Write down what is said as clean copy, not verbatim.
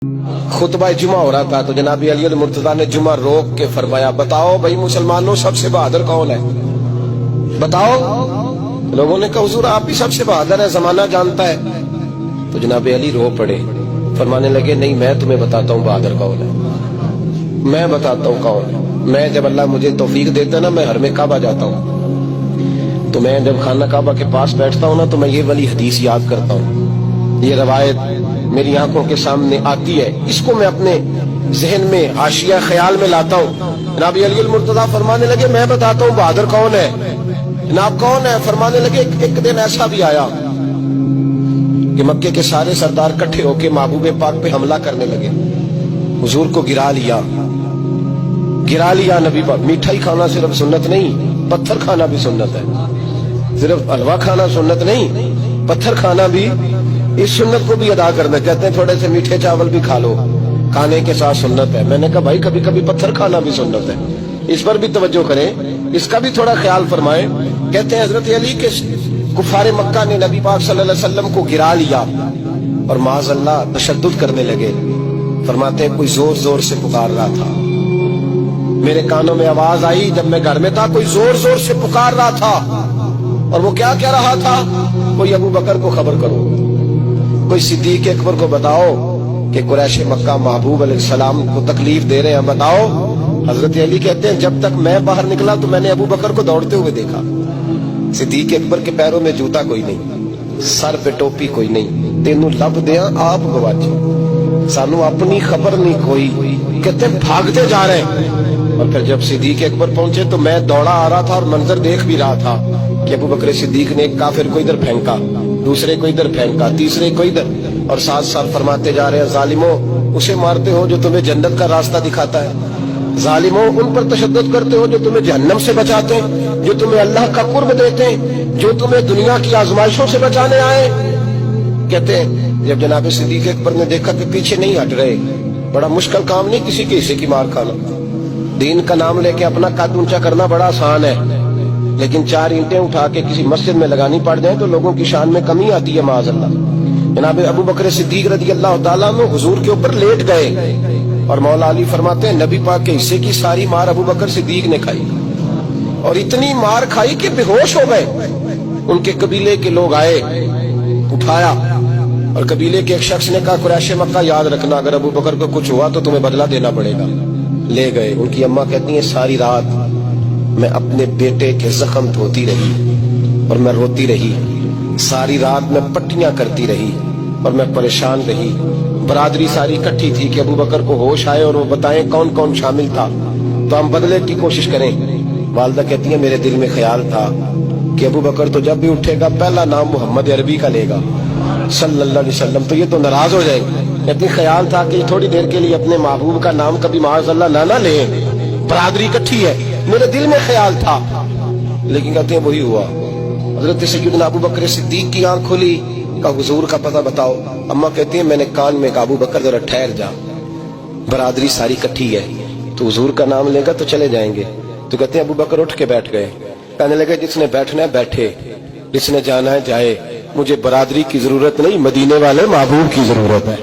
खुतबा जुमा हो रहा था तो जनाब अली मुर्तजा ने जुमा रोक के फरमाया, बताओ भाई मुसलमानों सबसे बहादुर कौन है, बताओ। लोगों ने कहा हुजूर आप ही सबसे बहादुर है, जमाना जानता है। तो जनाब अली रो पड़े, फरमाने लगे नहीं मैं तुम्हें बताता हूँ बहादुर कौन है, मैं बताता हूँ कौन है। मैं जब अल्लाह मुझे तौफीक देता ना, मैं हर में काबा जाता हूँ, तो मैं जब खाना काबा के पास बैठता हूँ ना, तो मैं ये वाली हदीस याद करता हूँ, ये रवायत मेरी आंखों के सामने आती है, इसको मैं अपने जहन में हाशिया ख्याल में लाता हूँ। जनाब अली मुर्तजा फरमाने लगे मैं बताता हूँ बहादुर कौन है। जनाब कौन है? फरमाने लगे एक दिन ऐसा भी आया कि मक्के के सारे सरदार इकट्ठे होकर महबूब पाक पे हमला करने लगे, हुजूर को गिरा लिया नबी पाक। मीठा ही खाना सिर्फ सुन्नत नहीं, पत्थर खाना भी सुन्नत है। सिर्फ हलवा खाना सुन्नत नहीं, पत्थर खाना भी, इस सुन्नत को भी अदा करना। कहते हैं थोड़े से मीठे चावल भी खा लो, खाने के साथ सुन्नत है। मैंने कहा भाई कभी कभी पत्थर खाना भी सुन्नत है, इस पर भी तवज्जो करें, इसका भी थोड़ा ख्याल फरमाएं। कहते हैं हजरत अली के कुफारे मक्का ने नबी पाक सल्लल्लाहु अलैहि वसल्लम को गिरा लिया और माज़अल्लाह तशद्दुद करने लगे। फरमाते हैं कोई जोर जोर से पुकार रहा था, मेरे कानों में आवाज आई जब मैं घर में था, कोई जोर जोर से पुकार रहा था। और वो क्या कह रहा था? कोई अबू बकर को खबर करो, कोई सिद्दीक अकबर को बताओ कि कुरैश मक्का महबूब अलैहिस्सलाम को तकलीफ दे रहे हैं, बताओ। हजरत अली कहते हैं जब तक मैं बाहर निकला तो मैंने अबू बकर को दौड़ते हुए देखा, सिद्दीक अकबर के पैरों में जूता कोई नहीं, सर पे टोपी कोई नहीं, तेनू लब दिया आप गवाचे, सानू अपनी खबर नहीं कोई। कहते भागते जा रहे हैं। और फिर जब सिद्दीक अकबर पहुंचे तो मैं दौड़ा आ रहा था और मंजर देख भी रहा था कि अबू बकर सिद्दीक ने एक काफिर को इधर फेंका, दूसरे को इधर फेंका, तीसरे को इधर, और साथ साथ फरमाते जा रहे हैं जालिमों उसे मारते हो जो तुम्हें जन्नत का रास्ता दिखाता है, जालिमों उन पर तशद्दुद करते हो जो तुम्हें जहन्नम से बचाते हैं, जो तुम्हें अल्लाह का कुर्ब देते हैं, जो तुम्हें दुनिया की आजमाइशों से बचाने आए। कहते हैं जब जनाब सिद्दीक अकबर ने देखा कि पीछे नहीं हट रहे, बड़ा मुश्किल काम नहीं किसी के हिस्से की मार खाना, दीन का नाम लेके अपना कद ऊंचा करना बड़ा आसान है, लेकिन 4 ईंटें उठा के किसी मस्जिद में लगानी पड़ जाए तो लोगों की शान में कमी आती है माज़अल्लाह। जनाब अबू बकर सिद्दीक रज़ी अल्लाह तआला अन्हु हुजूर के ऊपर लेट गए और मौला अली फरमाते हैं नबी पाक के हिस्से की सारी मार अबू बकर सिद्दीक ने खाई, और इतनी मार खाई कि बेहोश हो गए। उनके कबीले के लोग आए, उठाया, और कबीले के एक शख्स ने कहा कुरैश मक्का याद रखना अगर अबू बकर को कुछ हुआ तो तुम्हें बदला देना पड़ेगा। ले गए। उनकी अम्मा कहती है सारी रात मैं अपने बेटे के जख्म धोती रही और मैं रोती रही, सारी रात मैं पट्टियां करती रही और मैं परेशान रही। बरादरी सारी इकट्ठी थी कि अबू बकर को होश आए और वो बताएं कौन कौन शामिल था तो हम बदले की कोशिश करें। वालदा कहती है मेरे दिल में ख्याल था कि अबू बकर तो जब भी उठेगा पहला नाम मोहम्मद अरबी का लेगा सल्लल्लाहु अलैहि वसल्लम, तो ये तो नाराज हो जाएंगे। कहती ख्याल था कि थोड़ी देर के लिए अपने महबूब का नाम कभी माज़अल्लाह ना ले, बरादरी इकट्ठी है, मेरे दिल में ख्याल था। लेकिन कहते हैं वही हुआ। हजरत सैयदना अबू बकर सिद्दीक की आंख खुली, कहा हुजूर का पता बताओ। अम्मा कहती है मैंने कान में कहा अबू बकर जरा ठहर जा, बरादरी सारी इकट्ठी है, तो हुजूर का नाम लेगा तो चले जाएंगे। तो कहते हैं अबू बकर उठ के बैठ गए, कहने लगे जिसने बैठना है बैठे, जिसने जाना है जाए, मुझे बरादरी की जरूरत नहीं, मदीने वाले महबूब की जरूरत है।